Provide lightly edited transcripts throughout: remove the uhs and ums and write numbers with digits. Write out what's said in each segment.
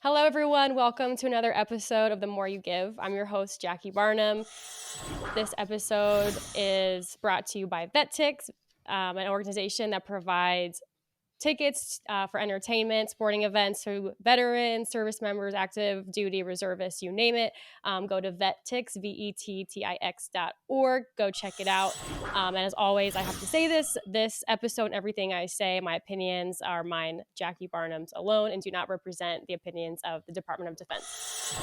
Hello, everyone. Welcome to another episode of The More You Give. I'm your host, Jackie Barnum. This episode is brought to you by VetTix, an organization that provides tickets for entertainment, sporting events to veterans, service members, active duty reservists, you name it. Go to VetTix, VETTIX.org. Go check it out. And as always, I have to say this episode and everything I say, my opinions are mine, Jackie Barnum's alone, and do not represent the opinions of the Department of Defense.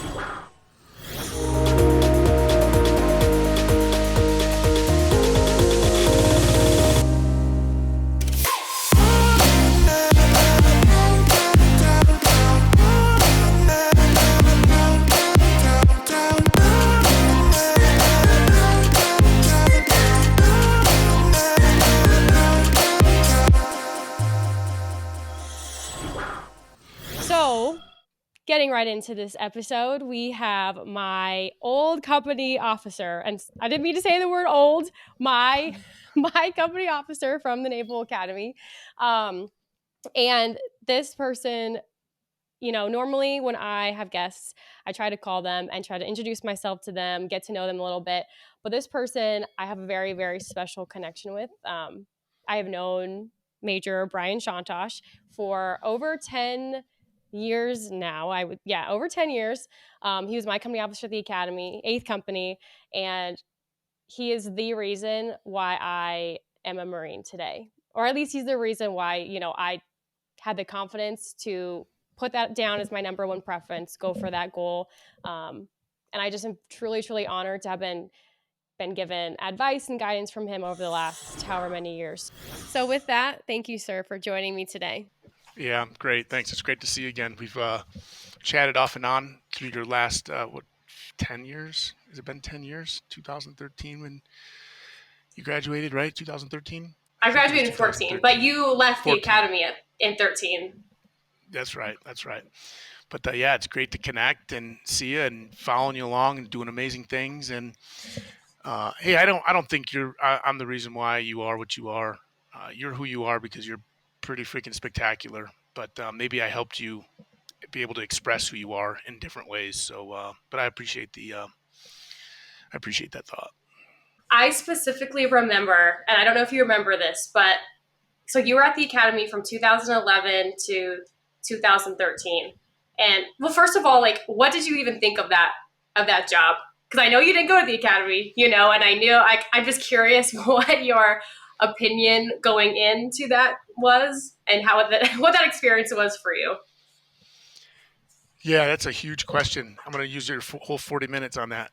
So, getting right into this episode, we have my old company officer, and I didn't mean to say the word old, my company officer from the Naval Academy. And this person, normally when I have guests, I try to call them and try to introduce myself to them, get to know them a little bit. But this person, I have a very, very special connection with. I have known Major Brian Chontosh for over 10 years now. Over 10 years. He was my company officer at the Academy, 8th company, and he is the reason why I am a Marine today. Or at least he's the reason why, I had the confidence to put that down as my number one preference, go for that goal. And I just am truly, truly honored to have been given advice and guidance from him over the last however many years. So with that, thank you, sir, for joining me today. Yeah, great. Thanks. It's great to see you again. We've chatted off and on through your last, 10 years? Has it been 10 years? 2013 when you graduated, right? 2013? I think it was graduated in 14, but you left 14. the academy in 13. That's right. But yeah, it's great to connect and see you and following you along and doing amazing things. And hey, I don't think I'm the reason why you are what you are. You're who you are because you're pretty freaking spectacular. But maybe I helped you be able to express who you are in different ways. So, but I appreciate that thought. I specifically remember, and I don't know if you remember this, but so you were at the academy from 2011 to 2013. And well, first of all, like, what did you even think of that job? Because I know you didn't go to the academy, and I'm just curious what your opinion going into that was and what that experience was for you. Yeah, that's a huge question. I'm going to use your whole 40 minutes on that.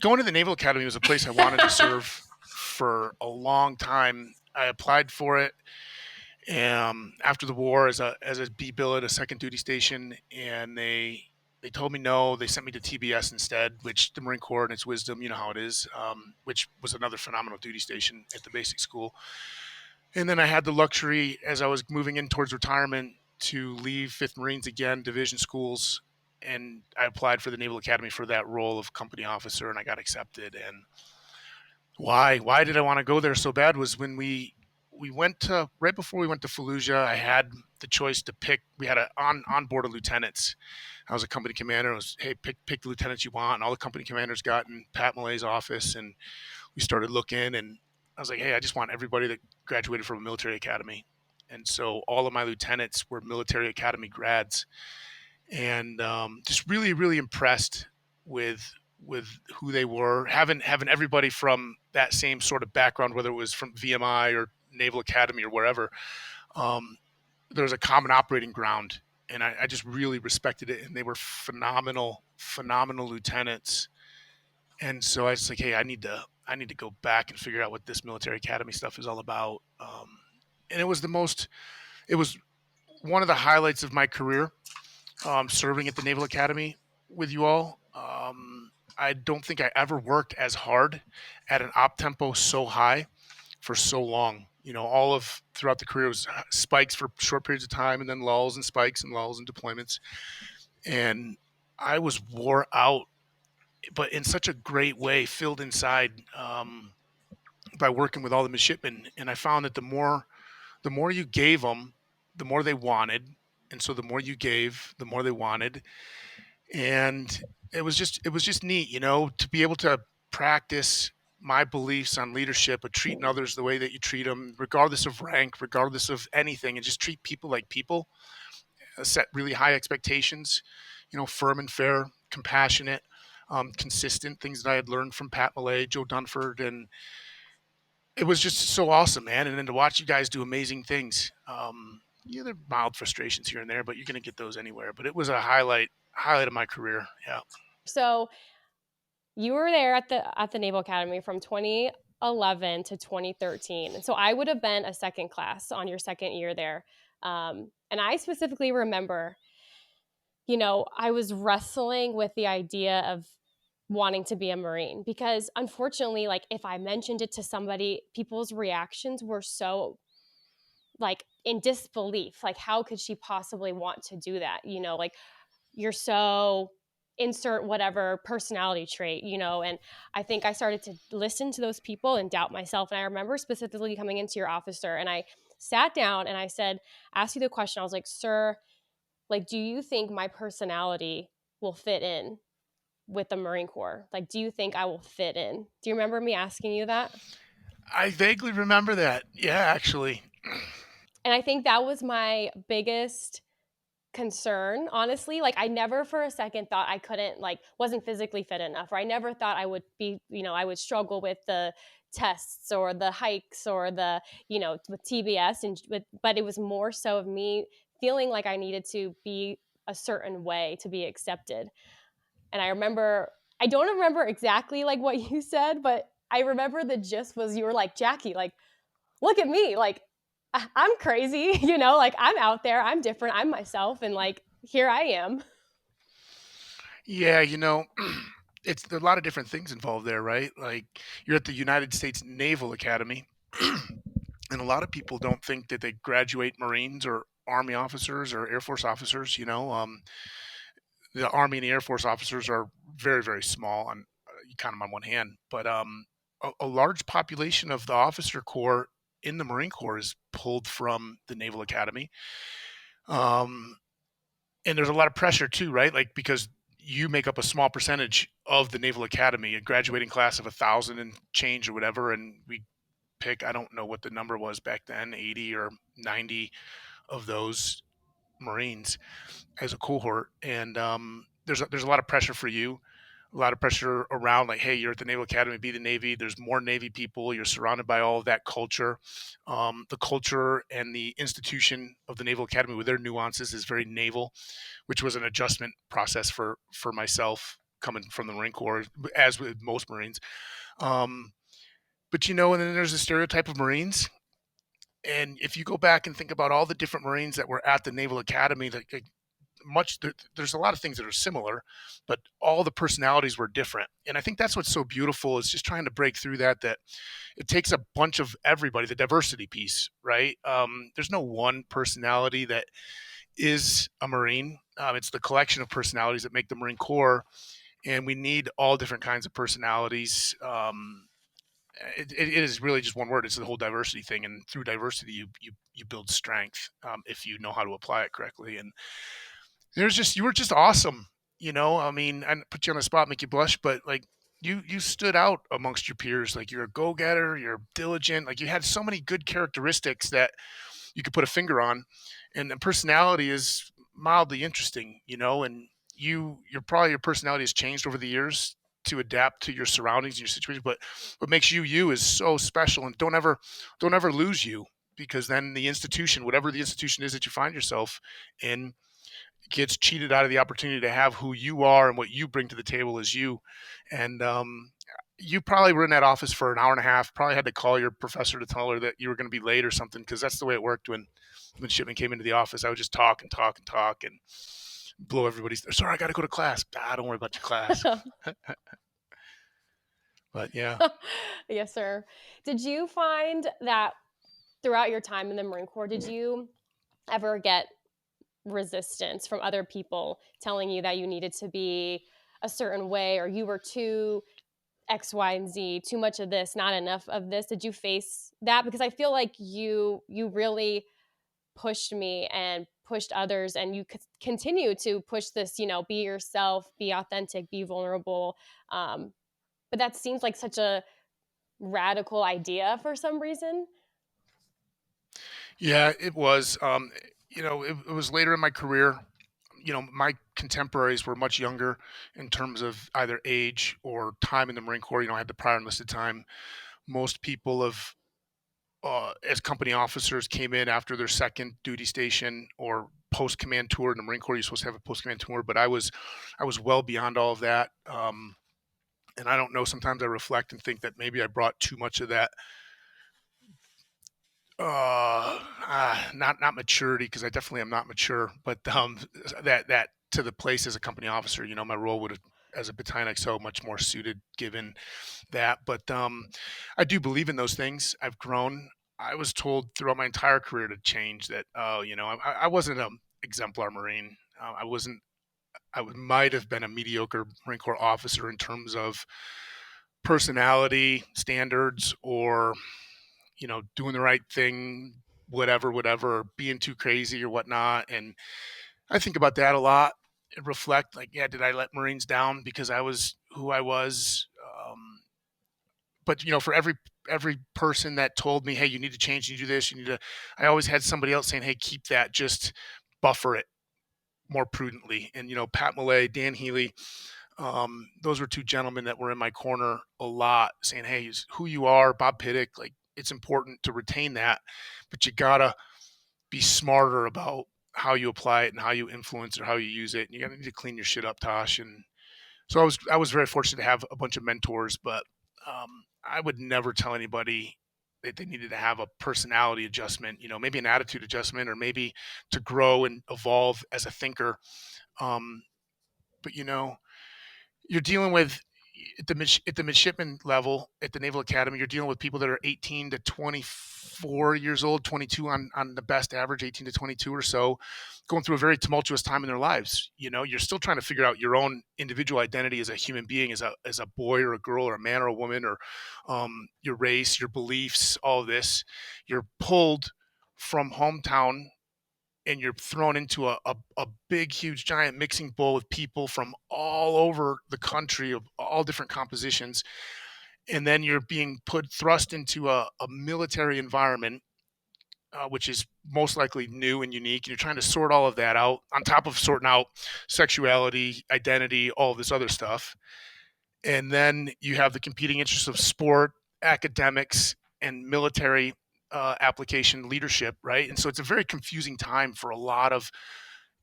Going to the Naval Academy was a place I wanted to serve for a long time. I applied for it after the war as a B billet, a second duty station, and they told me no. They sent me to TBS instead, which the Marine Corps and its wisdom, you know how it is, which was another phenomenal duty station at the basic school. And then I had the luxury, as I was moving in towards retirement, to leave 5th Marines again, division schools, and I applied for the Naval Academy for that role of company officer, and I got accepted. And why did I want to go there so bad was when we went to, right before we went to Fallujah, I had the choice to pick. We had on board of lieutenants. I was a company commander. It was, hey, pick the lieutenants you want. And all the company commanders got in Pat Malay's office, and we started looking. And I was like, hey, I just want everybody that graduated from a military academy. And so all of my lieutenants were military academy grads, and just really, really impressed with who they were. Having everybody from that same sort of background, whether it was from VMI or Naval Academy or wherever, um, there was a common operating ground, and I just really respected it. And they were phenomenal lieutenants. And so I was like, hey, I need to go back and figure out what this military academy stuff is all about. And it was one of the highlights of my career, serving at the Naval Academy with you all. I don't think I ever worked as hard at an op tempo so high for so long. All of throughout the career was spikes for short periods of time, and then lulls and spikes and lulls and deployments. And I was wore out, but in such a great way, filled inside, by working with all the midshipmen. And I found that the more you gave them, the more they wanted. And so the more you gave, the more they wanted. And it was just neat, to be able to practice my beliefs on leadership, but treating others the way that you treat them, regardless of rank, regardless of anything, and just treat people like people. Set really high expectations, firm and fair, compassionate, consistent. Things that I had learned from Pat Millay, Joe Dunford, and it was just so awesome, man. And then to watch you guys do amazing things. There are mild frustrations here and there, but you're going to get those anywhere. But it was a highlight of my career. Yeah. So you were there at the Naval Academy from 2011 to 2013. And so I would have been a second class on your second year there. And I specifically remember, I was wrestling with the idea of wanting to be a Marine because unfortunately, like if I mentioned it to somebody, people's reactions were so like in disbelief. Like, how could she possibly want to do that? Like you're so insert whatever personality trait, and I think I started to listen to those people and doubt myself. And I remember specifically coming into your officer and I sat down and I said, asked you the question. I was like, sir, like, do you think my personality will fit in with the Marine Corps? Like, do you think I will fit in? Do you remember me asking you that? I vaguely remember that. Yeah, actually. And I think that was my biggest concern, honestly. Like I never for a second thought I couldn't, like wasn't physically fit enough, or I never thought I would be, I would struggle with the tests or the hikes or the, with TBS but it was more so of me feeling like I needed to be a certain way to be accepted. And I don't remember exactly like what you said, but I remember the gist was you were like, Jackie, like look at me, like I'm crazy, like I'm out there, I'm different, I'm myself, and like here I am. Yeah, it's a lot of different things involved there, right? Like you're at the United States Naval Academy, and a lot of people don't think that they graduate Marines or Army officers or Air Force officers. The Army and the Air Force officers are very, very small. On you count them on one hand, but a large population of the officer corps in the Marine Corps is pulled from the Naval Academy. Um, and there's a lot of pressure too, right? Like because you make up a small percentage of the Naval Academy, a graduating class of 1,000 and change or whatever, and we pick, I don't know what the number was back then, 80 or 90 of those Marines as a cohort. And there's a lot of pressure for you, a lot of pressure around like, hey, you're at the Naval Academy, be the Navy. There's more Navy people. You're surrounded by all of that culture. The culture and the institution of the Naval Academy with their nuances is very naval, which was an adjustment process for myself coming from the Marine Corps, as with most Marines. Um, but and then there's the stereotype of Marines. And if you go back and think about all the different Marines that were at the Naval Academy, like there's a lot of things that are similar, but all the personalities were different. And I think that's what's so beautiful is just trying to break through that it takes a bunch of everybody, the diversity piece, right? There's no one personality that is a Marine. It's the collection of personalities that make the Marine Corps, and we need all different kinds of personalities. It is really just one word. It's the whole diversity thing, and through diversity, you build strength if you know how to apply it correctly. And you were just awesome. I mean, I put you on the spot, make you blush, but like you stood out amongst your peers. Like you're a go getter, you're diligent. Like you had so many good characteristics that you could put a finger on, and the personality is mildly interesting, and your personality has changed over the years to adapt to your surroundings and your situation. But what makes you is so special, and don't ever lose you, because then the institution, whatever the institution is that you find yourself in, gets cheated out of the opportunity to have who you are and what you bring to the table as you. And you probably were in that office for an hour and a half, probably had to call your professor to tell her that you were going to be late or something, because that's the way it worked when Shipman came into the office. I would just talk and talk and talk and blow everybody's, sorry, I got to go to class. Don't worry about your class. But yeah. Yes, sir. Did you find that throughout your time in the Marine Corps, did you ever get resistance from other people telling you that you needed to be a certain way, or you were too X, Y, and Z, too much of this, not enough of this? Did you face that? Because I feel like you really pushed me and pushed others, and you continue to push this, be yourself, be authentic, be vulnerable. But that seems like such a radical idea for some reason. Yeah, it was. It was later in my career. My contemporaries were much younger in terms of either age or time in the Marine Corps. I had the prior enlisted time. Most people of as company officers came in after their second duty station or post command tour in the Marine Corps. You're supposed to have a post command tour, but I was well beyond all of that. And I don't know. Sometimes I reflect and think that maybe I brought too much of that not maturity, because I definitely am not mature, but that to the place as a company officer. My role would have, as a battalion XO, much more suited given that. But I do believe in those things. I've grown. I was told throughout my entire career to change that. I wasn't an exemplar Marine. I wasn't. Might have been a mediocre Marine Corps officer in terms of personality standards, or doing the right thing, whatever, or being too crazy or whatnot. And I think about that a lot and reflect, like, yeah, did I let Marines down because I was who I was? But for every person that told me, hey, you need to change, you do this, you need to, I always had somebody else saying, hey, keep that, just buffer it more prudently. And Pat Millay, Dan Healy, those were two gentlemen that were in my corner a lot, saying, hey, is who you are, Bob Piddick, like, it's important to retain that, but you gotta be smarter about how you apply it and how you influence or how you use it. And you gotta need to clean your shit up, Tosh. And so I was very fortunate to have a bunch of mentors, but I would never tell anybody that they needed to have a personality adjustment, maybe an attitude adjustment, or maybe to grow and evolve as a thinker. Um, but you're dealing with, at the midshipman level at the Naval Academy, you're dealing with people that are 18 to 24 years old, 22 on the best average, 18 to 22 or so, going through a very tumultuous time in their lives. You're still trying to figure out your own individual identity as a human being, as a boy or a girl or a man or a woman, or your race, your beliefs, all of this. You're pulled from hometown and you're thrown into a big, huge, giant mixing bowl with people from all over the country of all different compositions. And then you're being thrust into a military environment, which is most likely new and unique. And you're trying to sort all of that out on top of sorting out sexuality, identity, all of this other stuff. And then you have the competing interests of sport, academics, and military application leadership, right? And so it's a very confusing time for a lot of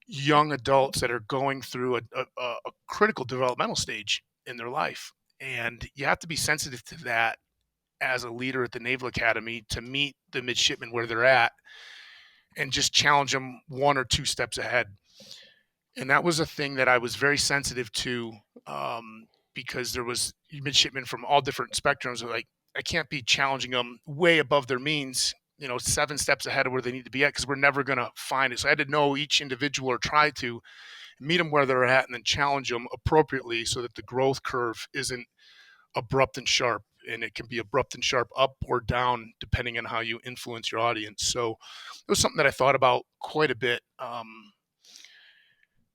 young adults that are going through a critical developmental stage in their life. And you have to be sensitive to that as a leader at the Naval Academy, to meet the midshipmen where they're at and just challenge them one or two steps ahead. And that was a thing that I was very sensitive to, because there was midshipmen from all different spectrums. Like, I can't be challenging them way above their means, 7 steps ahead of where they need to be at, because we're never going to find it. So I had to know each individual, or try to meet them where they're at, and then challenge them appropriately so that the growth curve isn't abrupt and sharp. And it can be abrupt and sharp up or down depending on how you influence your audience. So it was something that I thought about quite a bit.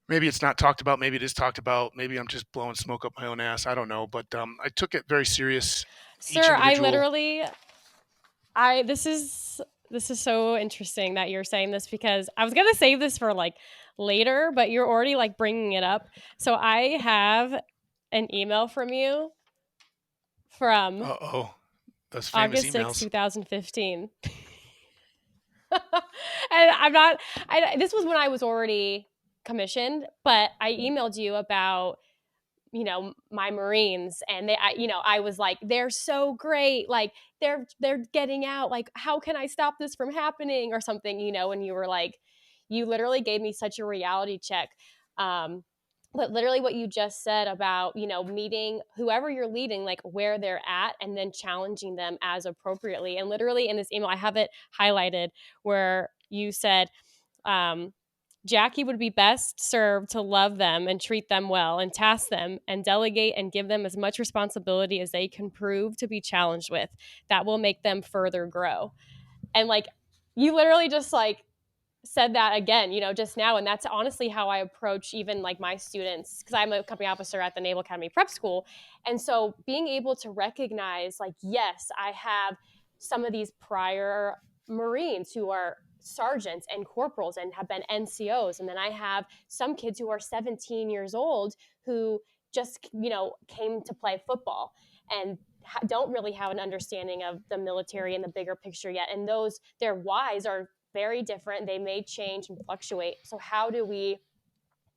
Maybe it's not talked about. Maybe it is talked about. Maybe I'm just blowing smoke up my own ass. I don't know. But I took it very serious. Each Sir, I individual. literally I this is so interesting that you're saying this, because I was going to save this for like later, but you're already like bringing it up. So I have an email from you from Uh-oh. Those famous August emails. 2015. And I'm not this was when I was already commissioned, but I emailed you about my Marines, and I was like, they're so great, like they're getting out, like how can I stop this from happening or something, and you were like, you literally gave me such a reality check. But literally what you just said about meeting whoever you're leading, like where they're at, and then challenging them as appropriately. And literally in this email, I have it highlighted, where you said, Jackie would be best served to love them and treat them well and task them and delegate and give them as much responsibility as they can prove to be challenged with. That will make them further grow. And like, you literally just like said that again, just now. And that's honestly how I approach even like my students, because I'm a company officer at the Naval Academy Prep School. And so being able to recognize, like, yes, I have some of these prior Marines who are sergeants and corporals and have been NCOs. And then I have some kids who are 17 years old who just, came to play football and don't really have an understanding of the military and the bigger picture yet. And their whys are very different. They may change and fluctuate. So how do we,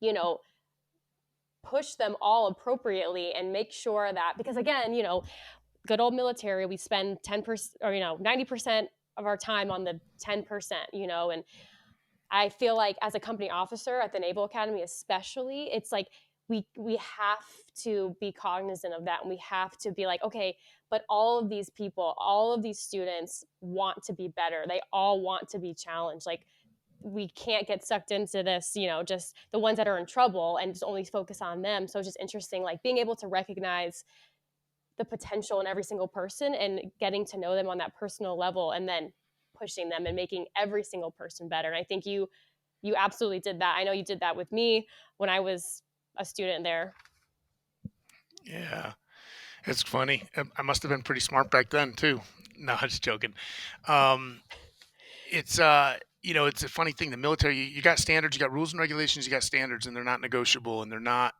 you know, push them all appropriately and make sure that, because again, good old military, we spend 10% or, 90% of our time on the 10%, and I feel like as a company officer at the Naval Academy, especially, it's like we have to be cognizant of that, and we have to be like, okay, but all of these people, all of these students want to be better. They all want to be challenged. Like, we can't get sucked into this, just the ones that are in trouble and just only focus on them. So it's just interesting, like being able to recognize the potential in every single person and getting to know them on that personal level, and then pushing them and making every single person better. And I think you absolutely did that. I know you did that with me when I was a student there. Yeah, it's funny. I must have been pretty smart back then too. No, I'm just joking. Um, it's it's a funny thing. The military, you got standards, you got rules and regulations, you got standards, and they're not negotiable, and they're not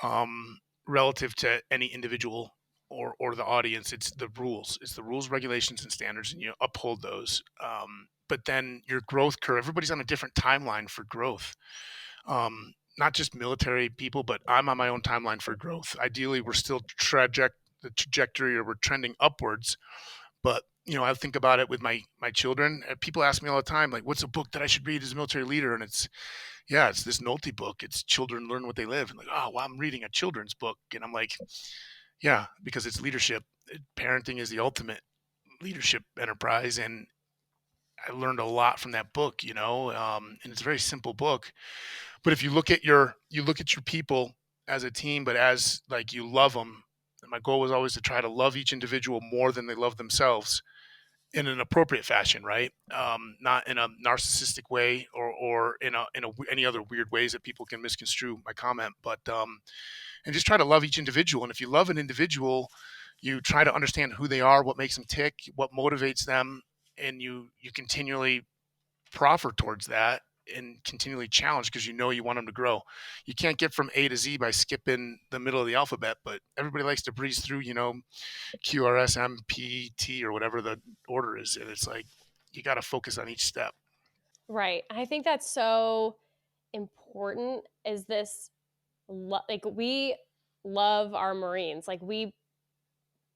um, relative to any individual or the audience. It's the rules. It's the rules, regulations, and standards, and you uphold those. But then your growth curve. Everybody's on a different timeline for growth. Not just military people, but I'm on my own timeline for growth. Ideally, we're still the trajectory, or we're trending upwards. But I think about it with my children. People ask me all the time, like, "What's a book that I should read as a military leader?" And it's this Nolte book. It's Children Learn What They Live. And like, oh, well, I'm reading a children's book, and I'm like, yeah, because it's leadership. Parenting is the ultimate leadership enterprise, and I learned a lot from that book. And it's a very simple book. But if you look at your people as a team, but as like you love them. And my goal was always to try to love each individual more than they love themselves in an appropriate fashion, right? Not in a narcissistic way or in any other weird ways that people can misconstrue my comment, but and just try to love each individual. And if you love an individual, you try to understand who they are, what makes them tick, what motivates them, and you continually proffer towards that and continually challenge because you want them to grow. You can't get from A to Z by skipping the middle of the alphabet, but everybody likes to breeze through, QRSMPT or whatever the order is. And it's like, you got to focus on each step. Right. I think that's so important, is this like we love our Marines. Like, we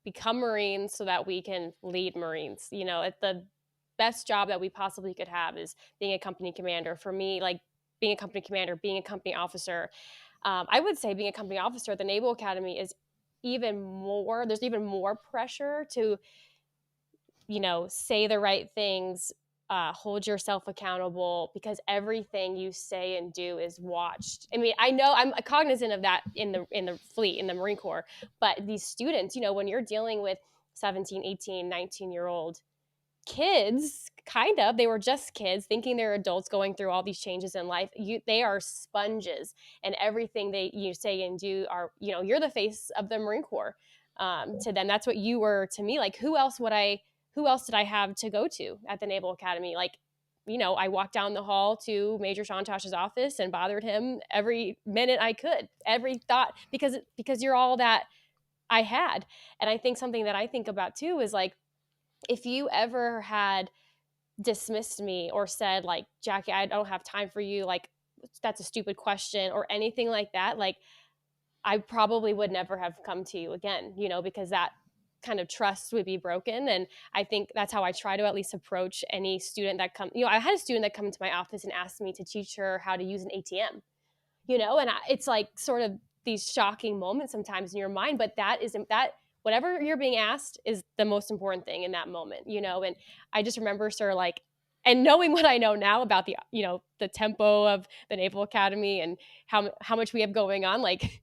become Marines so that we can lead Marines. It's the best job that we possibly could have is being a company commander. For me, like being a company commander, being a company officer, I would say being a company officer at the Naval Academy is there's even more pressure to, say the right things, hold yourself accountable, because everything you say and do is watched. I mean, I know I'm cognizant of that in the fleet, in the Marine Corps, but these students, when you're dealing with 17, 18, 19-year-old kids, kind of, they were just kids thinking they're adults going through all these changes in life. They are sponges, and everything you say and do are, you're the face of the Marine Corps. To them, that's what you were to me. Like, who else did I have to go to at the Naval Academy? Like, I walked down the hall to Major Chantosh's office and bothered him every minute I could, every thought, because you're all that I had. And I think something that I think about too is like, if you ever had dismissed me or said like, Jackie, I don't have time for you, like, that's a stupid question or anything like that, like, I probably would never have come to you again, because that kind of trust would be broken. And I think that's how I try to at least approach any student that I had a student that come into my office and asked me to teach her how to use an ATM, and it's like sort of these shocking moments sometimes in your mind, but that whatever you're being asked is the most important thing in that moment. And I just remember sort of like, and knowing what I know now about the tempo of the Naval Academy and how much we have going on, like,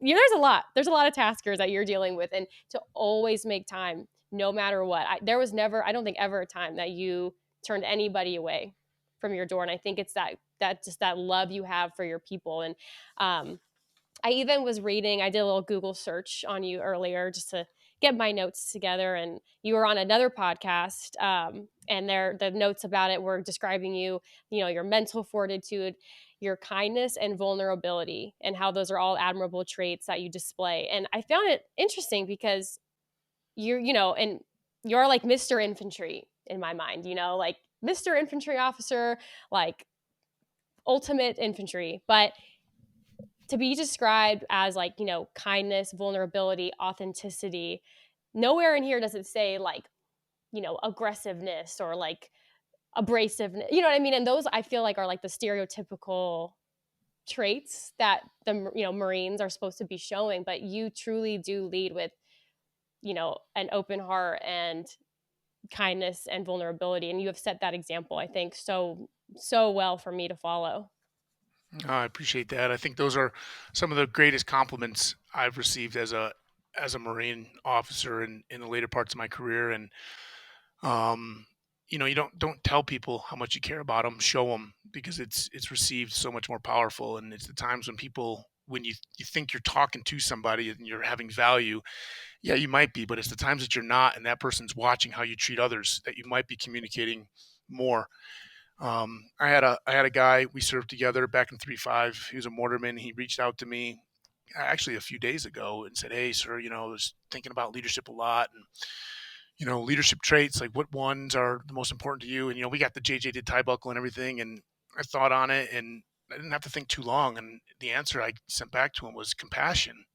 there's a lot of taskers that you're dealing with, and to always make time no matter what. There was never, I don't think ever, a time that you turned anybody away from your door. And I think it's that love you have for your people. And I even was reading, I did a little Google search on you earlier just to get my notes together. And you were on another podcast, and the notes about it were describing your mental fortitude, your kindness and vulnerability, and how those are all admirable traits that you display. And I found it interesting because and you're like Mr. Infantry in my mind, like Mr. Infantry officer, like ultimate infantry. But to be described as like, kindness, vulnerability, authenticity, nowhere in here does it say like, aggressiveness or like abrasiveness. You know what I mean? And those I feel like are like the stereotypical traits that the Marines are supposed to be showing, but you truly do lead with an open heart and kindness and vulnerability, and you have set that example, I think, so well for me to follow. I appreciate that. I think those are some of the greatest compliments I've received as a Marine officer in the later parts of my career. And um, you don't tell people how much you care about them. Show them, because it's received so much more powerful. And it's the times when you think you're talking to somebody and you're having value. Yeah, you might be, but it's the times that you're not, and that person's watching how you treat others, that you might be communicating more. I had a guy we served together back in 3-5. He was a mortarman. He reached out to me actually a few days ago and said, "Hey, sir, I was thinking about leadership a lot, and leadership traits. Like, what ones are the most important to you?" And we got the JJ did tie buckle and everything, and I thought on it, and I didn't have to think too long. And the answer I sent back to him was compassion.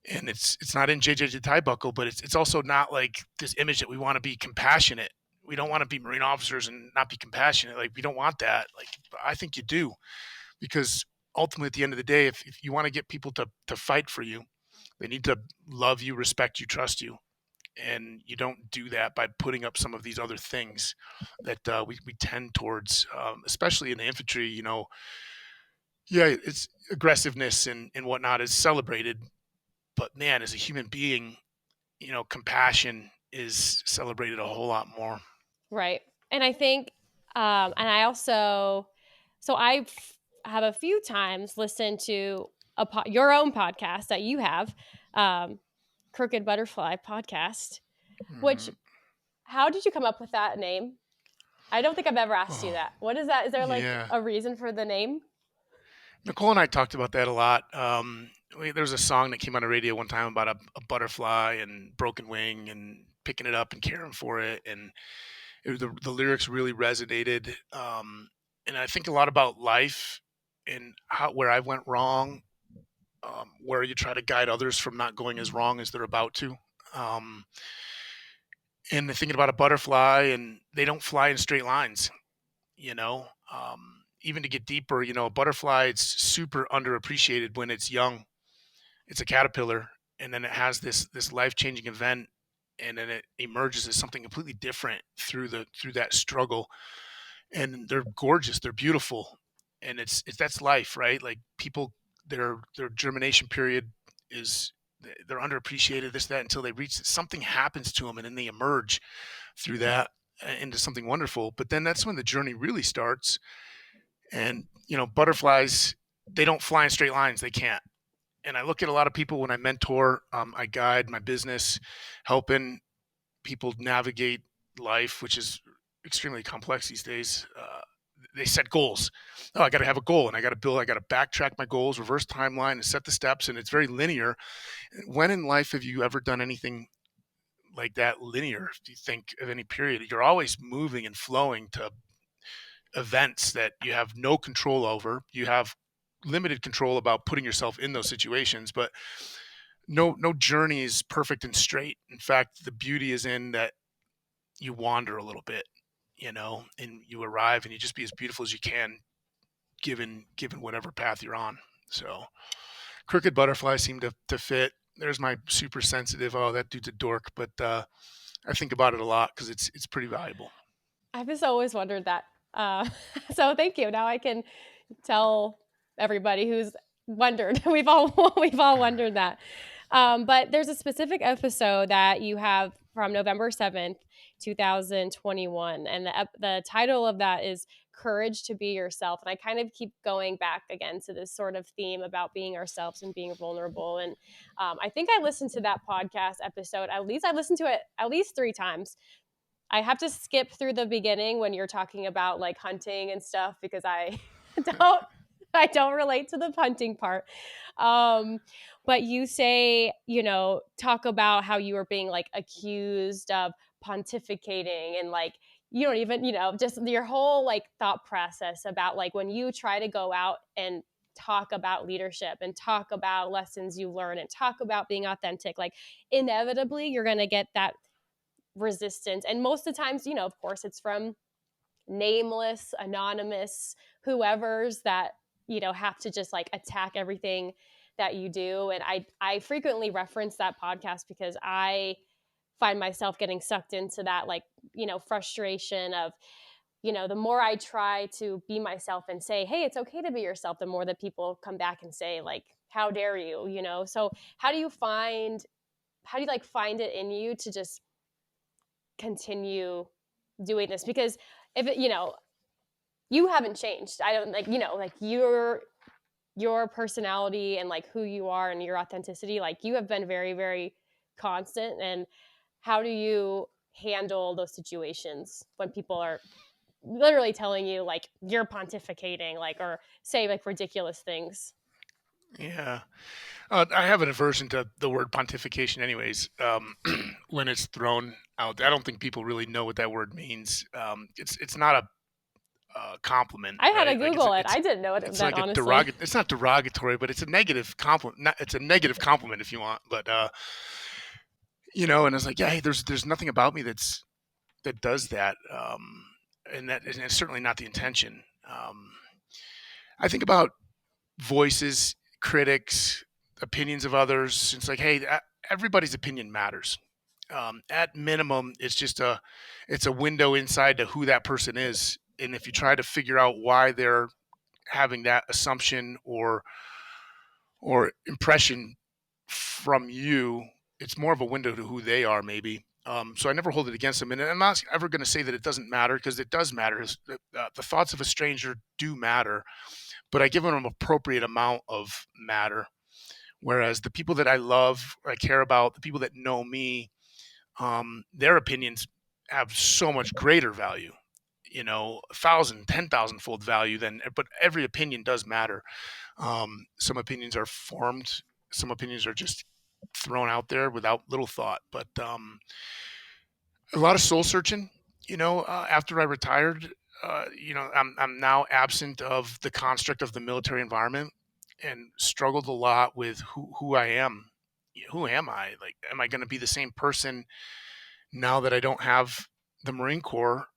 And it's not in JJ did tie buckle, but it's also not like this image that we want to be compassionate. We don't want to be Marine officers and not be compassionate. Like, we don't want that. Like, I think you do, because ultimately, at the end of the day, if you want to get people to fight for you, they need to love you, respect you, trust you. And you don't do that by putting up some of these other things that we tend towards, especially in the infantry. Yeah, it's aggressiveness and whatnot is celebrated, but man, as a human being, compassion is celebrated a whole lot more. Right. And I think, and I also, so I have a few times listened to your own podcast that you have, um, Crooked Butterfly podcast, which, Mhm. how did you come up with that name? I don't think I've ever asked you Oh, that. What is that? Is there like yeah. a reason for the name? Nicole and I talked about that a lot. There was a song that came on the radio one time about a butterfly and broken wing and picking it up and caring for it. And the lyrics really resonated. And I think a lot about life and where I went wrong, where you try to guide others from not going as wrong as they're about to. Um, and thinking about a butterfly, and they don't fly in straight lines, you know. Even to get deeper, a butterfly, it's super underappreciated when it's young. It's a caterpillar, and then it has this life-changing event, and then it emerges as something completely different through that struggle. And they're gorgeous, they're beautiful, and it's that's life, right? Like, people, their germination period is, they're underappreciated, this that, until they reach something, happens to them, and then they emerge through that into something wonderful. But then that's when the journey really starts. And butterflies, they don't fly in straight lines, they can't. And I look at a lot of people when I mentor, I guide my business, helping people navigate life, which is extremely complex these days. They set goals. Oh, I got to have a goal, and I got to backtrack my goals, reverse timeline, and set the steps. And it's very linear. When in life have you ever done anything like that linear? Do you think of any period? You're always moving and flowing to events that you have no control over. You have limited control about putting yourself in those situations, but no journey is perfect and straight. In fact, the beauty is in that you wander a little bit, and you arrive, and you just be as beautiful as you can, given whatever path you're on. So crooked butterfly seem to fit. There's my super sensitive, oh, that dude's a dork, but I think about it a lot because it's pretty valuable. I've just always wondered that. Uh, so thank you. Now I can tell everybody who's wondered. We've all wondered that. But there's a specific episode that you have from November 7th 2021. And the title of that is Courage to Be Yourself. And I kind of keep going back again to this sort of theme about being ourselves and being vulnerable. And I think I listened to that podcast episode, I listened to it at least 3 times. I have to skip through the beginning when you're talking about like hunting and stuff because don't I don't relate to the hunting part. Um, but you say, talk about how you were being like accused of pontificating and like you don't even, just your whole like thought process about like when you try to go out and talk about leadership and talk about lessons you learn and talk about being authentic, like inevitably you're going to get that resistance. And most of the times, of course, it's from nameless, anonymous, whoever's that, have to just like attack everything that you do. And I frequently reference that podcast because I find myself getting sucked into that, like, frustration of, the more I try to be myself and say, hey, it's okay to be yourself, the more that people come back and say, like, how dare you, So how do you find it in you to just continue doing this? Because if it, you haven't changed. I don't like, like your personality and like who you are and your authenticity, like you have been very, very constant. And how do you handle those situations when people are literally telling you like you're pontificating, like, or say like ridiculous things? Yeah. I have an aversion to the word pontification, anyways. When it's thrown out, I don't think people really know what that word means. It's not a compliment, I had to right? Like Google it. I didn't know what it it's meant, like a honestly. It's not derogatory, but it's a negative compliment. It's a negative compliment if you want. But and it's like, yeah, hey, there's nothing about me that does that, and it's certainly not the intention. I think about voices, critics, opinions of others. It's like, hey, everybody's opinion matters. At minimum, it's a window inside to who that person is. And if you try to figure out why they're having that assumption or impression from you, it's more of a window to who they are, maybe. So I never hold it against them, and I'm not ever going to say that it doesn't matter, because it does matter. The thoughts of a stranger do matter, but I give them an appropriate amount of matter. Whereas the people that I love, I care about, the people that know me, their opinions have so much greater value, 1,000, 10,000 fold value than, but every opinion does matter. Some opinions are formed, some opinions are just thrown out there without little thought. But a lot of soul searching, after I retired, I'm now absent of the construct of the military environment and struggled a lot with who I am. Who am I? Like, am I going to be the same person now that I don't have the Marine Corps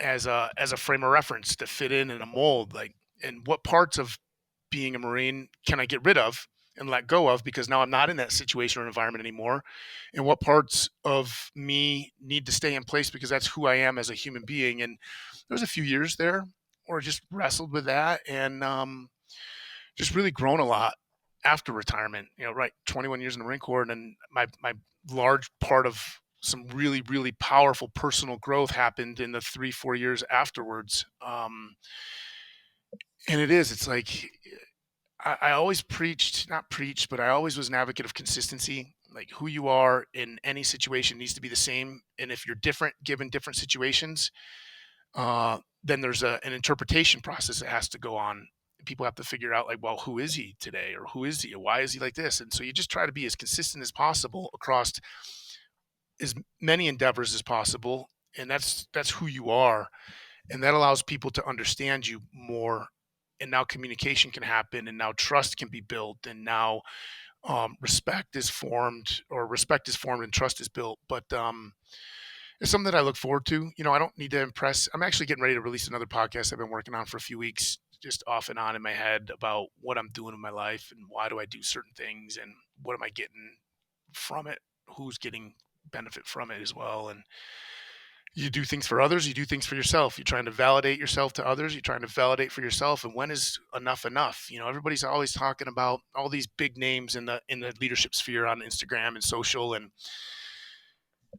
as a frame of reference to fit in a mold? Like, and what parts of being a Marine can I get rid of and let go of, because now I'm not in that situation or environment anymore? And what parts of me need to stay in place because that's who I am as a human being? And there was a few years there where I just wrestled with that, and just really grown a lot after retirement. Right, 21 years in the Marine Corps, and then my large part of some really, really powerful personal growth happened in the 3-4 years afterwards. And it's like, I always not preached, but I always was an advocate of consistency. Like, who you are in any situation needs to be the same. And if you're different, given different situations, then there's an interpretation process that has to go on. People have to figure out, like, well, who is he today? Or who is he? Or why is he like this? And so you just try to be as consistent as possible across as many endeavors as possible. And that's who you are. And that allows people to understand you more. And now communication can happen, and now trust can be built, and now respect is formed and trust is built. But it's something that I look forward to. I don't need to impress. I'm actually getting ready to release another podcast I've been working on for a few weeks, just off and on in my head, about what I'm doing in my life and why do I do certain things and what am I getting from it, who's getting benefit from it as well. And you do things for others, you do things for yourself. You're trying to validate yourself to others, you're trying to validate for yourself. And when is enough enough? Everybody's always talking about all these big names in the leadership sphere on Instagram and social, and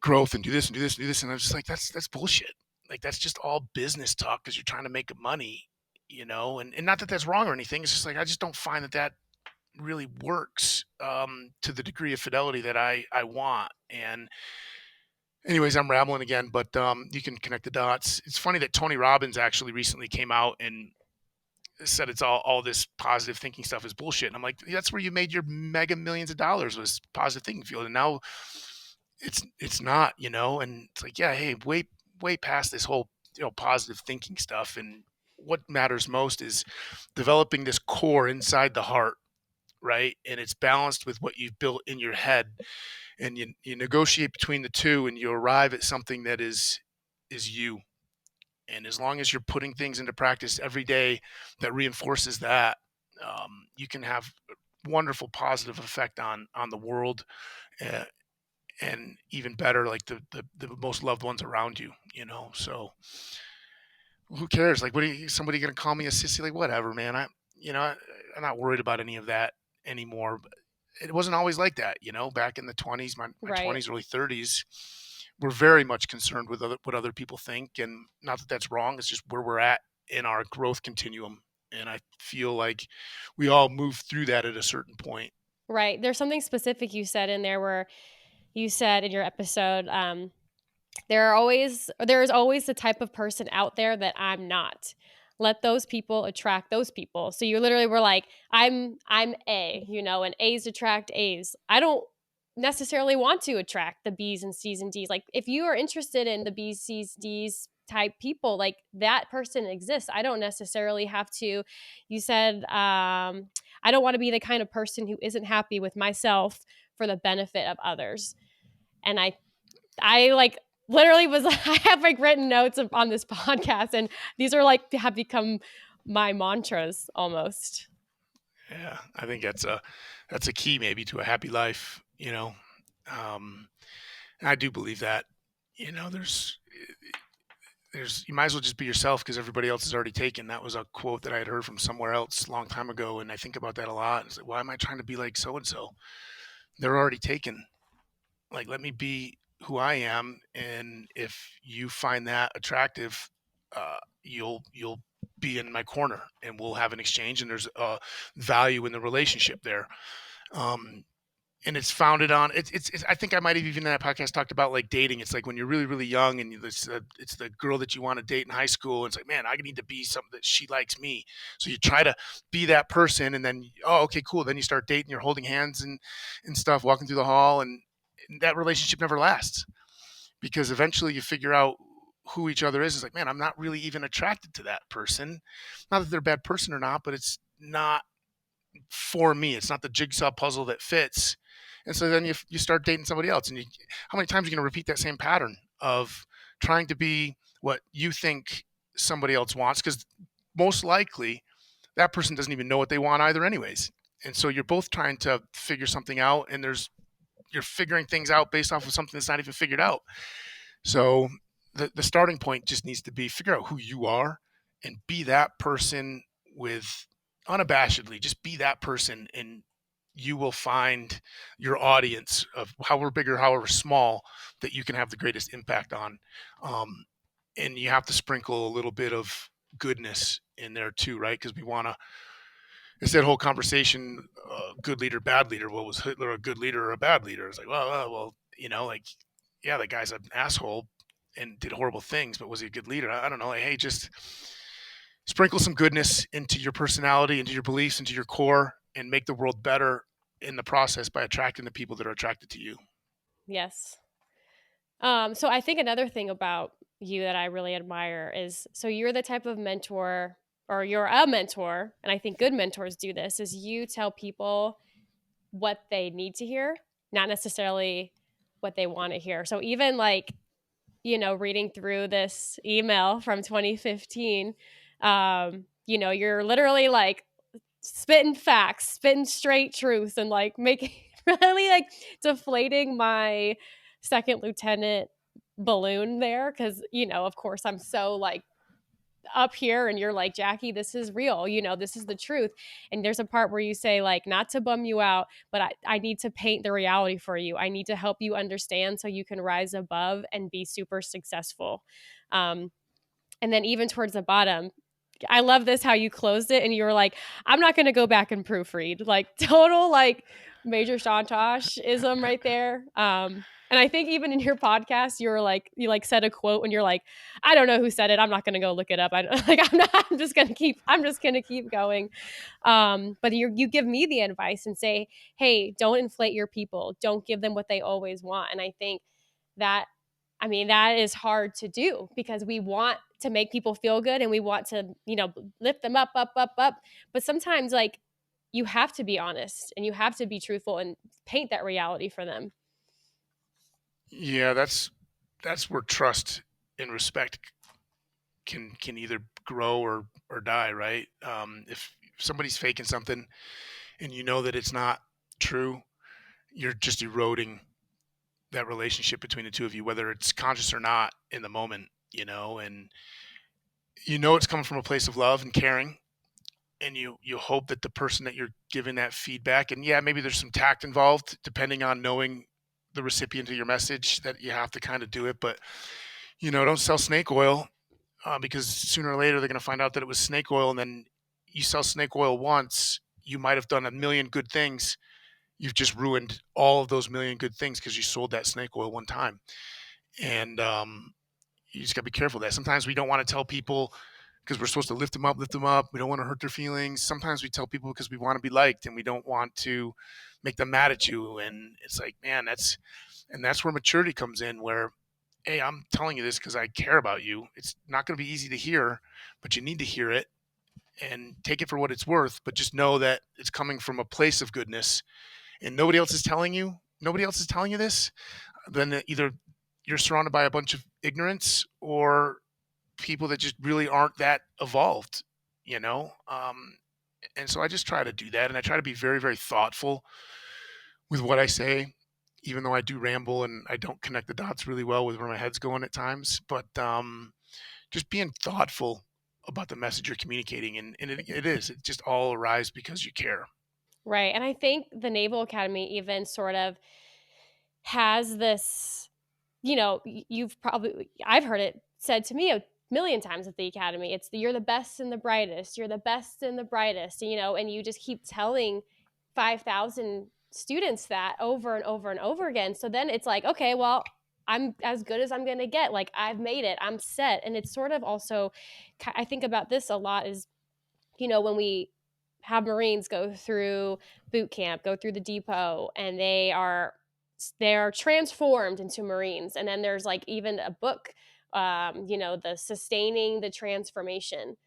growth and do this and do this and do this. And I'm just like, that's bullshit. Like, that's just all business talk because you're trying to make money, and not that that's wrong or anything. It's just like, I just don't find that really works to the degree of fidelity that I want. And anyways, I'm rambling again, but you can connect the dots. It's funny that Tony Robbins actually recently came out and said it's all this positive thinking stuff is bullshit. And I'm like, that's where you made your mega millions of dollars, was positive thinking field. And now it's not, and it's like, yeah, hey, way past this whole, positive thinking stuff. And what matters most is developing this core inside the heart, right? And it's balanced with what you've built in your head, and you negotiate between the two, and you arrive at something that is you. And as long as you're putting things into practice every day that reinforces that, you can have a wonderful positive effect on the world, uh, and even better, like the most loved ones around you. So who cares? Like, what are you, somebody gonna call me a sissy? Like, whatever, man. I'm not worried about any of that anymore. It wasn't always like that, back in the 20s, my Right. 20s, early 30s. We're very much concerned with what other people think. And not that that's wrong. It's just where we're at in our growth continuum. And I feel like we all move through that at a certain point. Right. There's something specific you said in there where you said in your episode, there is always the type of person out there that I'm not. Let those people attract those people. So you literally were like, I'm A, and A's attract A's. I don't necessarily want to attract the B's and C's and D's. Like, if you are interested in the B's, C's, D's type people, like, that person exists. I don't necessarily have to. You said, I don't want to be the kind of person who isn't happy with myself for the benefit of others. And I like literally was I have like written notes on this podcast, and these are like have become my mantras almost. Yeah, I think that's a key maybe to a happy life. And I do believe that. There's you might as well just be yourself because everybody else is already taken. That was a quote that I had heard from somewhere else a long time ago, and I think about that a lot. It's like, why am I trying to be like so and so? They're already taken. Like, let me be who I am, and if you find that attractive, you'll be in my corner, and we'll have an exchange, and there's value in the relationship there. Um, and it's founded on it's I think I might have even in that podcast talked about like dating. It's like when you're really really young, and it's the girl that you want to date in high school. It's like, man, I need to be something that she likes me. So you try to be that person, and then, oh, okay, cool, then you start dating, you're holding hands and stuff, walking through the hall, and that relationship never lasts, because eventually you figure out who each other is. It's like, man, I'm not really even attracted to that person. Not that they're a bad person or not, but it's not for me. It's not the jigsaw puzzle that fits. And so then you start dating somebody else, and how many times are you going to repeat that same pattern of trying to be what you think somebody else wants? Because most likely that person doesn't even know what they want either, anyways. And so you're both trying to figure something out, and you're figuring things out based off of something that's not even figured out. So the starting point just needs to be figure out who you are and be that person with unabashedly, just be that person, and you will find your audience of however big or however small that you can have the greatest impact on. And you have to sprinkle a little bit of goodness in there too, right? Because we want to, it's that whole conversation, good leader, bad leader. Well, was Hitler a good leader or a bad leader? It's like, well, like, yeah, the guy's an asshole and did horrible things, but was he a good leader? I don't know. Like, hey, just sprinkle some goodness into your personality, into your beliefs, into your core, and make the world better in the process by attracting the people that are attracted to you. Yes. So I think another thing about you that I really admire is, so you're the type of mentor, or you're a mentor, and I think good mentors do this, is you tell people what they need to hear, not necessarily what they want to hear. So even like, reading through this email from 2015, you're literally like spitting facts, spitting straight truth, and like making really like deflating my second lieutenant balloon there, because of course I'm so like up here and you're like, Jackie, this is real, this is the truth. And there's a part where you say, like, not to bum you out, but I need to paint the reality for you. I need to help you understand so you can rise above and be super successful. um, and then even towards the bottom, I love this how you closed it and you were like, I'm not going to go back and proofread. Like, total, like, major Chantosh ism right there. And I think even in your podcast, you were like, you like said a quote and you're like, I don't know who said it. I'm not going to go look it up. I'm just going to keep going. But you give me the advice and say, hey, don't inflate your people. Don't give them what they always want. And I think that, that is hard to do because we want to make people feel good and we want to, lift them up, up, up, up. But sometimes, like, you have to be honest and you have to be truthful and paint that reality for them. Yeah, that's where trust and respect can either grow or die, right? If somebody's faking something and you know that it's not true, you're just eroding that relationship between the two of you, whether it's conscious or not in the moment, and it's coming from a place of love and caring, and you hope that the person that you're giving that feedback, and yeah, maybe there's some tact involved depending on knowing the recipient of your message, that you have to kind of do it, but don't sell snake oil, because sooner or later they're going to find out that it was snake oil, and then you sell snake oil once, you might have done a million good things. You've just ruined all of those million good things because you sold that snake oil one time. And you just got to be careful of that. Sometimes we don't want to tell people because we're supposed to lift them up, lift them up. We don't want to hurt their feelings. Sometimes we tell people because we want to be liked and we don't want to make them mad at you. And it's like, man, that's where maturity comes in, where, hey, I'm telling you this because I care about you. It's not going to be easy to hear, but you need to hear it and take it for what it's worth. But just know that it's coming from a place of goodness, and nobody else is telling you. Nobody else is telling you this. Then either you're surrounded by a bunch of ignorance or people that just really aren't that evolved, you know. And so I just try to do that, and I try to be very, very thoughtful with what I say, even though I do ramble and I don't connect the dots really well with where my head's going at times. But just being thoughtful about the message you're communicating, and it just all arrives because you care. Right. And I think the Naval Academy even sort of has this, I've heard it said to me a million times at the academy. It's you're the best and the brightest. You're the best and the brightest, and you just keep telling 5,000 students that over and over and over again. So then it's like, okay, well, I'm as good as I'm going to get. Like, I've made it. I'm set. And it's sort of also, I think about this a lot is, when we have Marines go through boot camp, go through the depot, and they're transformed into Marines. And then there's like even a book, the sustaining the transformation.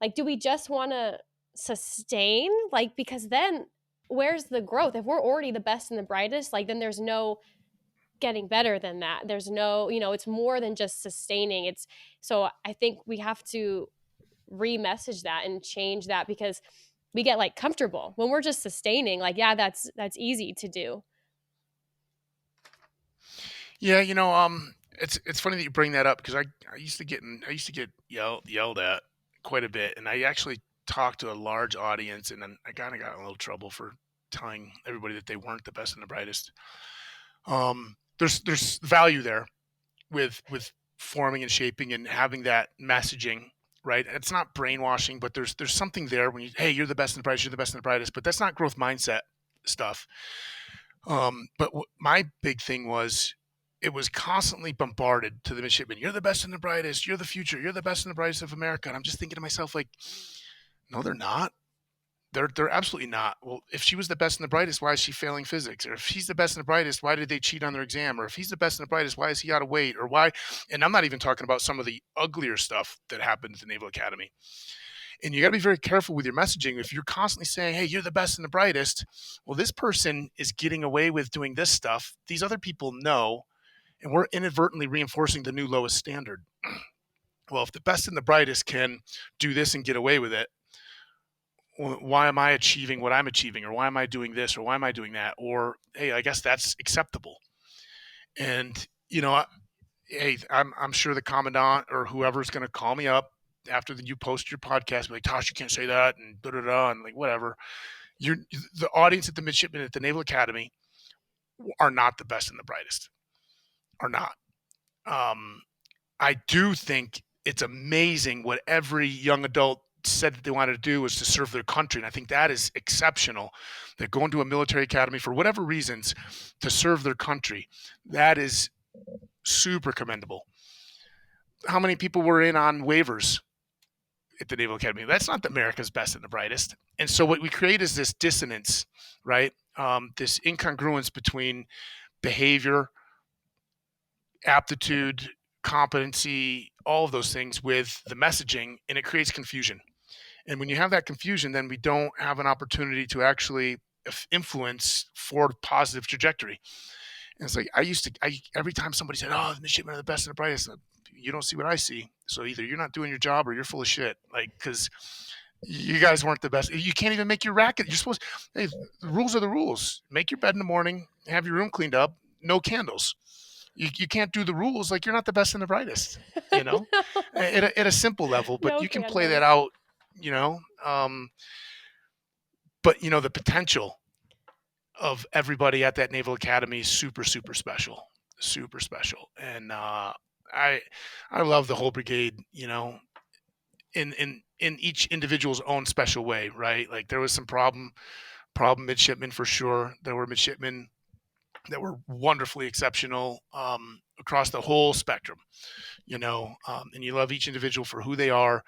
Like, do we just want to sustain? Like, because then where's the growth? If we're already the best and the brightest, like, then there's no getting better than that. There's no, it's more than just sustaining. So I think we have to re-message that and change that, because we get like comfortable when we're just sustaining. Like, yeah, that's easy to do. Yeah, it's funny that you bring that up because I used to get yelled at quite a bit, and I actually talked to a large audience, and then I kind of got in a little trouble for telling everybody that they weren't the best and the brightest. There's value there with forming and shaping and having that messaging, right? It's not brainwashing, but there's something there when hey, you're the best and the brightest, you're the best and the brightest, but that's not growth mindset stuff. But my big thing was it was constantly bombarded to the midshipmen. You're the best and the brightest. You're the future. You're the best and the brightest of America. And I'm just thinking to myself, like, no, they're not. They're absolutely not. Well, if she was the best and the brightest, why is she failing physics? Or if she's the best and the brightest, why did they cheat on their exam? Or if he's the best and the brightest, why is he out of weight? Or why? And I'm not even talking about some of the uglier stuff that happened at the Naval Academy. And you got to be very careful with your messaging. If you're constantly saying, hey, you're the best and the brightest, well, this person is getting away with doing this stuff. These other people know, and we're inadvertently reinforcing the new lowest standard. Well, if the best and the brightest can do this and get away with it, well, why am I achieving what I'm achieving? Or why am I doing this? Or why am I doing that? Or, hey, I guess that's acceptable. And, hey, I'm sure the commandant or whoever's going to call me up after you post your podcast, be like, Tosh, you can't say that, and da da da, and like whatever. You're the audience at the midshipman at the Naval Academy are not the best and the brightest. Are not. Um, I do think it's amazing what every young adult said that they wanted to do was to serve their country. And I think that is exceptional. That going to a military academy for whatever reasons to serve their country, that is super commendable. How many people were in on waivers at the Naval Academy? That's not America's best and the brightest. And so what we create is this dissonance, right? This incongruence between behavior, aptitude, competency, all of those things with the messaging, and it creates confusion. And when you have that confusion, then we don't have an opportunity to actually influence forward positive trajectory. And it's like every time somebody said, "Oh, the midshipmen are the best and the brightest," you don't see what I see. So either you're not doing your job or you're full of shit. Like, because you guys weren't the best. You can't even make your racket. You're supposed. Hey, the rules are the rules. Make your bed in the morning. Have your room cleaned up. No candles. You can't do the rules. Like, you're not the best and the brightest. You know, No. at a simple level, but No you can play that candles. out. You know, but the potential of everybody at that Naval Academy is super, super special, super special. And I love the whole brigade. In each individual's own special way, right? Like, there was some problem midshipmen for sure. There were midshipmen that were wonderfully exceptional across the whole spectrum. And you love each individual for who they are,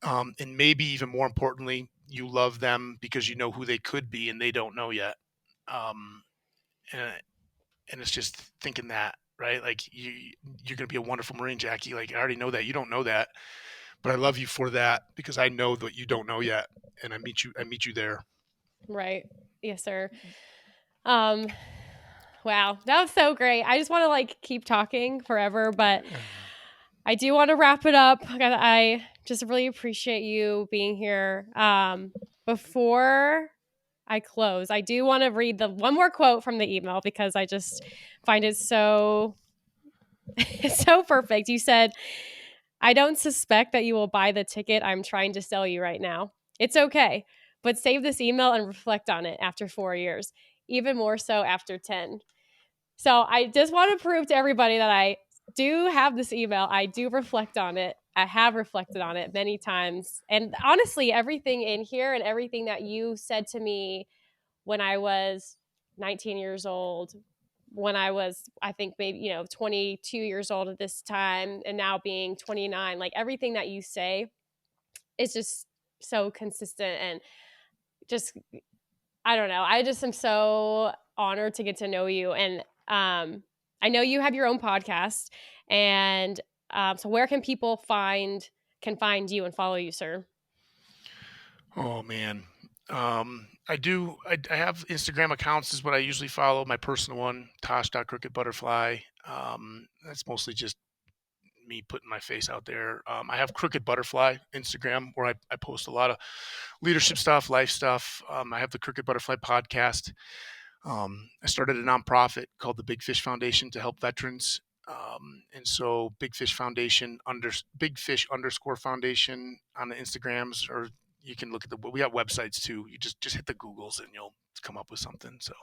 and maybe even more importantly, you love them because you know who they could be and they don't know yet. Um, and and it's just thinking that, right? Like, you're gonna be a wonderful Marine, Jackie. Like, I already know that. You don't know that, but I love you for that because I know that you don't know yet, and I meet you there. Right. Yes, sir. Um, wow, that was so great. I just want to like keep talking forever, but I do want to wrap it up. I just really appreciate you being here. Before I close, I do want to read the one more quote from the email because I just find it so so perfect. You said, "I don't suspect that you will buy the ticket I'm trying to sell you right now. It's okay, but save this email and reflect on it after 4 years, even more so after 10." So I just want to prove to everybody that I do have this email. I do reflect on it. I have reflected on it many times. And honestly, everything in here and everything that you said to me when I was 19 years old, when I was, I think maybe, 22 years old at this time, and now being 29, like everything that you say is just so consistent and just, I don't know. I just am so honored to get to know you. And I know you have your own podcast. And so where can people find you and follow you, sir? Oh man. I do. I have Instagram accounts is what I usually follow. My personal one, Tosh.crookedbutterfly. That's mostly just me putting my face out there. I have Crooked Butterfly Instagram where I post a lot of leadership stuff, life stuff. I have the Crooked Butterfly podcast. I started a nonprofit called the Big Fish Foundation to help veterans. And so Big Fish Foundation Big Fish underscore foundation on the Instagrams, or you can look at we got websites too. You just hit the Googles and you'll come up with something. So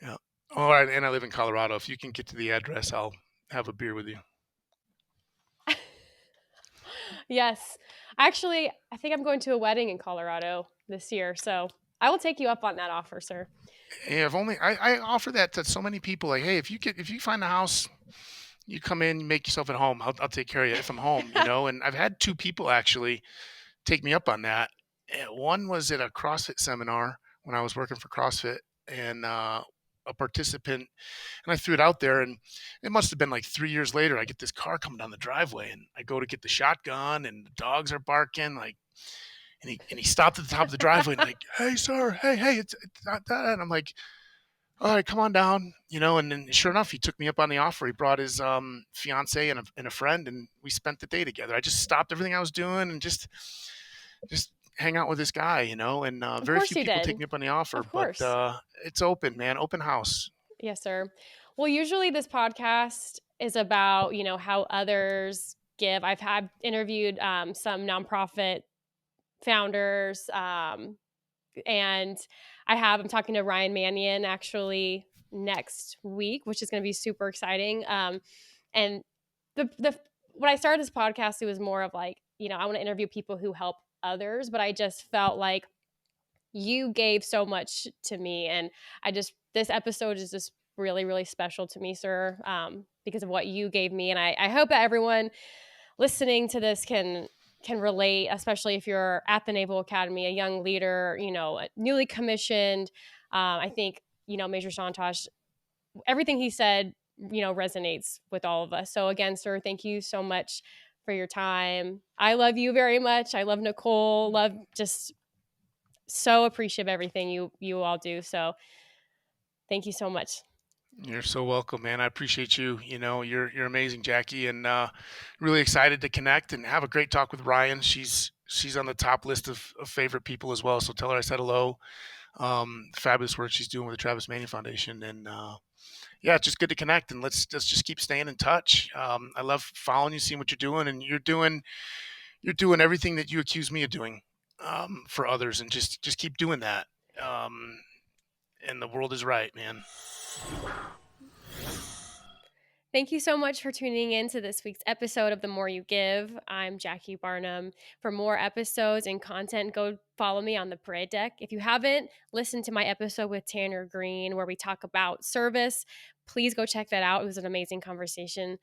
yeah. All right. And I live in Colorado. If you can get to the address, I'll have a beer with you. Yes. Actually, I think I'm going to a wedding in Colorado this year. So I will take you up on that offer, sir. Hey, I offer that to so many people. Like, hey, if you find a house, you come in, you make yourself at home. I'll take care of you if I'm home. And I've had two people actually take me up on that. One was at a CrossFit seminar when I was working for CrossFit, and a participant, and I threw it out there, and it must have been like 3 years later. I get this car coming down the driveway, and I go to get the shotgun, and the dogs are barking, like, and he stopped at the top of the driveway, and like, hey sir, hey, it's not that, and I'm like, all right, come on down, and then sure enough, he took me up on the offer. He brought his fiance and a friend, and we spent the day together. I just stopped everything I was doing and just hang out with this guy, and Of very course few you people did. take me up on the offer, Of but course. it's open, man, open house. Yes, sir. Well, usually this podcast is about, how others give. I've had interviewed some nonprofit founders, and I'm talking to Ryan Mannion actually next week, which is going to be super exciting. And the when I started this podcast, it was more of like, I want to interview people who help others, but I just felt like you gave so much to me, and this episode is just really, really special to me, sir, because of what you gave me. And I hope that everyone listening to this can relate, especially if you're at the Naval Academy, a young leader, newly commissioned. I think, Major Chantosh, everything he said, resonates with all of us. So again, sir, thank you so much for your time. I love you very much. I love Nicole. Love, just so appreciative of everything you all do. So thank you so much. You're so welcome, man. I appreciate you. You're amazing, Jackie, and really excited to connect and have a great talk with Ryan. She's on the top list of favorite people as well. So tell her I said hello. Fabulous work she's doing with the Travis Manion Foundation, and yeah, it's just good to connect. And let's just keep staying in touch. I love following you, seeing what you're doing, and you're doing everything that you accuse me of doing for others, and just keep doing that. Um, and the world is right, man. Thank you so much for tuning in to this week's episode of The More You Give. I'm Jackie Barnum. For more episodes and content, go follow me on the Parade Deck. If you haven't listened to my episode with Tanner Green, where we talk about service, please go check that out. It was an amazing conversation.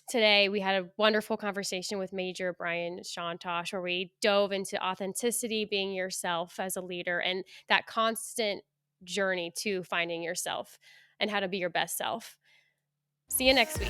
Today, we had a wonderful conversation with Major Brian Chontosh, where we dove into authenticity, being yourself as a leader, and that constant journey to finding yourself and how to be your best self. See you next week.